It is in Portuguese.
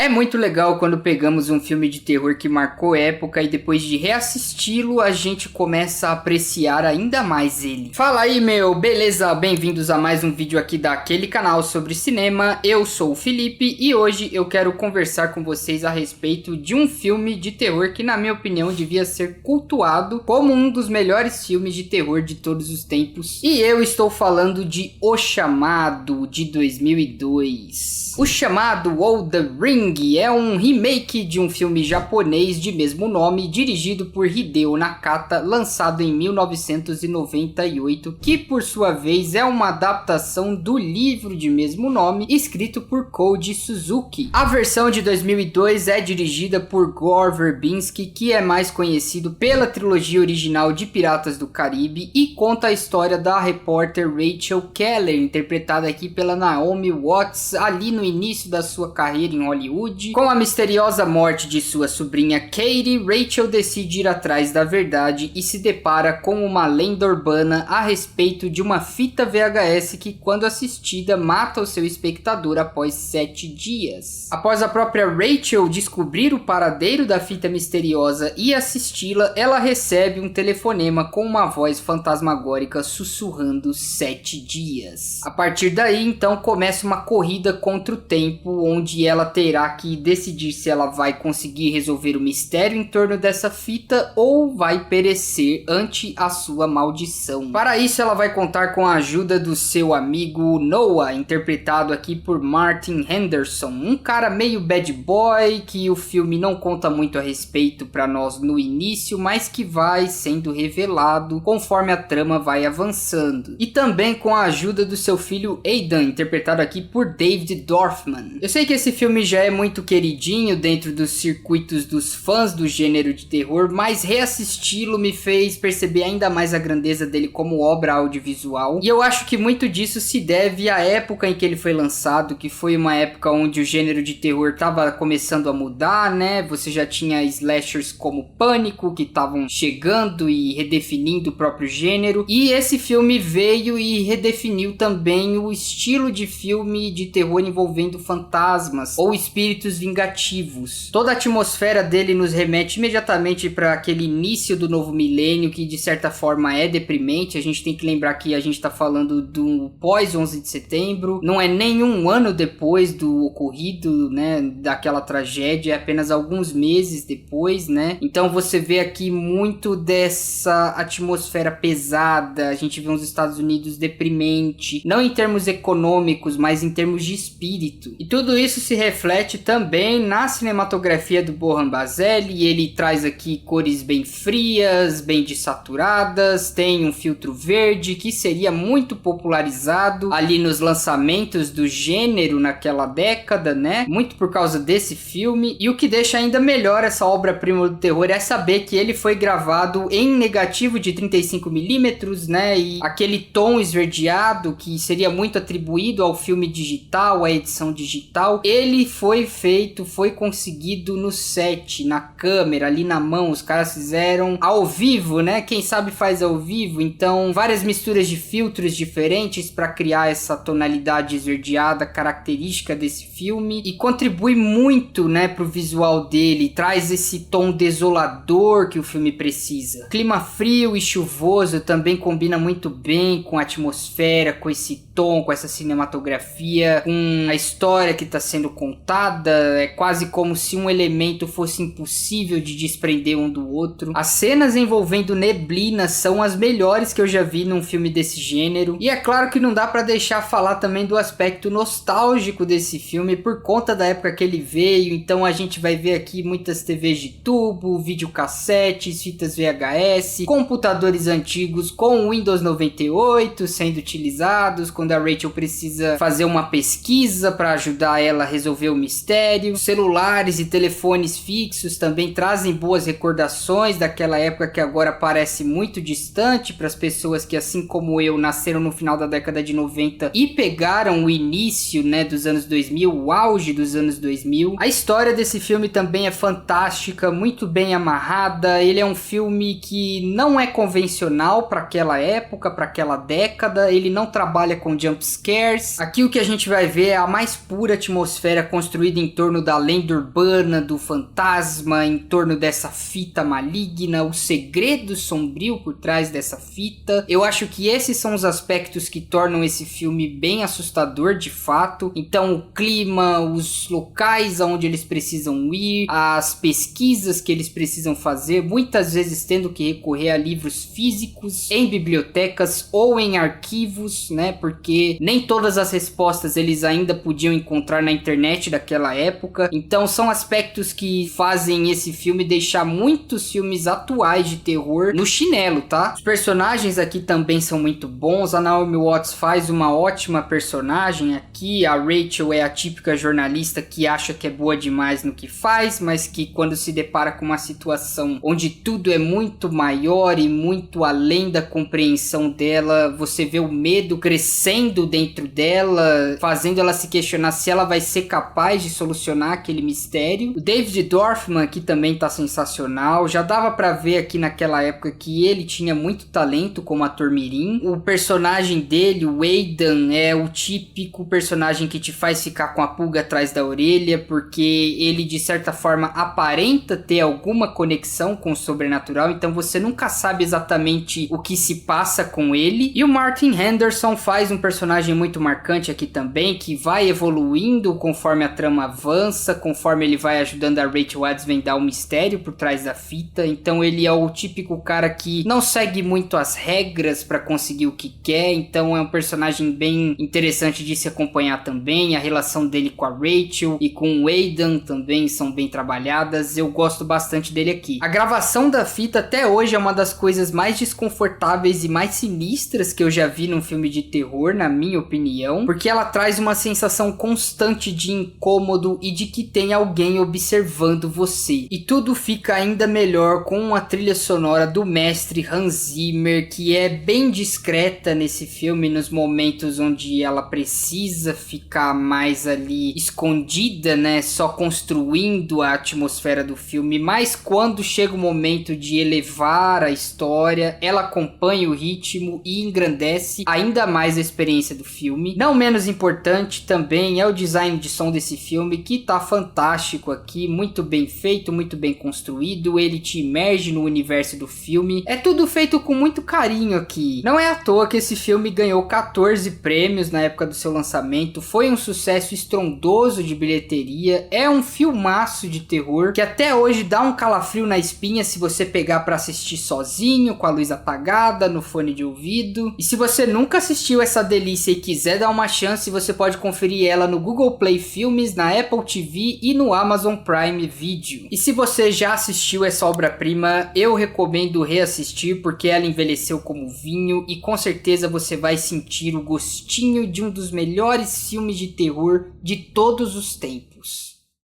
É muito legal quando pegamos um filme de terror que marcou época e depois de reassisti-lo a gente começa a apreciar ainda mais ele. Fala aí meu, beleza? Bem-vindos a mais um vídeo aqui daquele canal sobre cinema. Eu sou o Felipe e hoje eu quero conversar com vocês a respeito de um filme de terror que na minha opinião devia ser cultuado como um dos melhores filmes de terror de todos os tempos. E eu estou falando de O Chamado, de 2002. O Chamado ou The Ring é um remake de um filme japonês de mesmo nome, dirigido por Hideo Nakata, lançado em 1998, que por sua vez é uma adaptação do livro de mesmo nome, escrito por Koji Suzuki. A versão de 2002 é dirigida por Gore Verbinski, que é mais conhecido pela trilogia original de Piratas do Caribe, e conta a história da repórter Rachel Keller, interpretada aqui pela Naomi Watts, ali no início da sua carreira em Hollywood. Com a misteriosa morte de sua sobrinha Katie, Rachel decide ir atrás da verdade e se depara com uma lenda urbana a respeito de uma fita VHS que, quando assistida, mata o seu espectador após 7 dias. Após a própria Rachel descobrir o paradeiro da fita misteriosa e assisti-la, ela recebe um telefonema com uma voz fantasmagórica sussurrando 7 dias. A partir daí, então, começa uma corrida contra o tempo, onde ela terá que decidir se ela vai conseguir resolver o mistério em torno dessa fita ou vai perecer ante a sua maldição. Para isso, ela vai contar com a ajuda do seu amigo Noah, interpretado aqui por Martin Henderson, um cara meio bad boy que o filme não conta muito a respeito para nós no início, mas que vai sendo revelado conforme a trama vai avançando. E também com a ajuda do seu filho Aidan, interpretado aqui por David Dorfman. Eu sei que esse filme já é muito queridinho dentro dos circuitos dos fãs do gênero de terror, mas reassisti-lo me fez perceber ainda mais a grandeza dele como obra audiovisual. E eu acho que muito disso se deve à época em que ele foi lançado, que foi uma época onde o gênero de terror estava começando a mudar, né? Você já tinha slashers como Pânico, que estavam chegando e redefinindo o próprio gênero. E esse filme veio e redefiniu também o estilo de filme de terror envolvendo fantasmas ou espíritos vingativos. Toda a atmosfera dele nos remete imediatamente para aquele início do novo milênio, que de certa forma é deprimente. A gente tem que lembrar que a gente está falando do pós 11 de setembro, não é nem um ano depois do ocorrido, né, daquela tragédia, é apenas alguns meses depois, né? Então você vê aqui muito dessa atmosfera pesada. A gente vê uns Estados Unidos deprimente, não em termos econômicos, mas em termos de espírito. E tudo isso se reflete também na cinematografia do Bohan Bazelli. Ele traz aqui cores bem frias, bem dessaturadas, tem um filtro verde que seria muito popularizado ali nos lançamentos do gênero naquela década, né? Muito por causa desse filme. E o que deixa ainda melhor essa obra-prima do terror é saber que ele foi gravado em negativo de 35mm, né? E aquele tom esverdeado que seria muito atribuído ao filme digital, à edição digital, ele foi feito, foi conseguido no set, na câmera, ali na mão. Os caras fizeram ao vivo, né? Quem sabe faz ao vivo, então várias misturas de filtros diferentes para criar essa tonalidade esverdeada característica desse filme, e contribui muito, né, pro visual dele, traz esse tom desolador que o filme precisa. Clima frio e chuvoso também combina muito bem com a atmosfera, com esse tom, com essa cinematografia, com a história que está sendo contada. É quase como se um elemento fosse impossível de desprender um do outro. As cenas envolvendo neblina são as melhores que eu já vi num filme desse gênero. E é claro que não dá para deixar falar também do aspecto nostálgico desse filme por conta da época que ele veio. Então a gente vai ver aqui muitas TVs de tubo, videocassetes, fitas VHS, computadores antigos com Windows 98 sendo utilizados quando a Rachel precisa fazer uma pesquisa para ajudar ela a resolver o mistério. Celulares e telefones fixos também trazem boas recordações daquela época que agora parece muito distante para as pessoas que, assim como eu, nasceram no final da década de 90 e pegaram o início, né, dos anos 2000, o auge dos anos 2000. A história desse filme também é fantástica, muito bem amarrada. Ele é um filme que não é convencional para aquela época, para aquela década. Ele não trabalha com jump scares. Aqui o que a gente vai ver é a mais pura atmosfera construída construída em torno da lenda urbana, do fantasma, em torno dessa fita maligna, o segredo sombrio por trás dessa fita. Eu acho que esses são os aspectos que tornam esse filme bem assustador de fato. Então o clima, os locais aonde eles precisam ir, as pesquisas que eles precisam fazer, muitas vezes tendo que recorrer a livros físicos, em bibliotecas ou em arquivos, né? Porque nem todas as respostas eles ainda podiam encontrar na internet daquela época. Então são aspectos que fazem esse filme deixar muitos filmes atuais de terror no chinelo, tá? Os personagens aqui também são muito bons. A Naomi Watts faz uma ótima personagem aqui. A Rachel é a típica jornalista que acha que é boa demais no que faz, mas que quando se depara com uma situação onde tudo é muito maior e muito além da compreensão dela, você vê o medo crescendo dentro dela, fazendo ela se questionar se ela vai ser capaz de solucionar aquele mistério. O David Dorfman aqui também tá sensacional. Já dava pra ver aqui naquela época que ele tinha muito talento como ator mirim. O personagem dele, o Aidan, é o típico personagem que te faz ficar com a pulga atrás da orelha, porque ele de certa forma aparenta ter alguma conexão com o sobrenatural, então você nunca sabe exatamente o que se passa com ele. E o Martin Henderson faz um personagem muito marcante aqui também, que vai evoluindo conforme a trama avança, conforme ele vai ajudando a Rachel a desvendar o mistério por trás da fita. Então ele é o típico cara que não segue muito as regras para conseguir o que quer, então é um personagem bem interessante de se acompanhar também. A relação dele com a Rachel e com o Aidan também são bem trabalhadas, eu gosto bastante dele aqui. A gravação da fita até hoje é uma das coisas mais desconfortáveis e mais sinistras que eu já vi num filme de terror, na minha opinião, porque ela traz uma sensação constante de incômodo e de que tem alguém observando você. E tudo fica ainda melhor com a trilha sonora do mestre Hans Zimmer, que é bem discreta nesse filme nos momentos onde ela precisa ficar mais ali escondida, né, só construindo a atmosfera do filme, mas quando chega o momento de elevar a história, ela acompanha o ritmo e engrandece ainda mais a experiência do filme. Não menos importante também é o design de som desse filme, que tá fantástico aqui, muito bem feito, muito bem construído, ele te imerge no universo do filme, é tudo feito com muito carinho aqui. Não é à toa que esse filme ganhou 14 prêmios na época do seu lançamento, foi um sucesso estrondoso de bilheteria, é um filmaço de terror que até hoje dá um calafrio na espinha se você pegar pra assistir sozinho, com a luz apagada, no fone de ouvido. E se você nunca assistiu essa delícia e quiser dar uma chance, você pode conferir ela no Google Play Filmes, na Apple TV e no Amazon Prime Video. E se você já assistiu essa obra-prima, eu recomendo reassistir, porque ela envelheceu como vinho e com certeza você vai sentir o gostinho de um dos melhores filmes de terror de todos os tempos.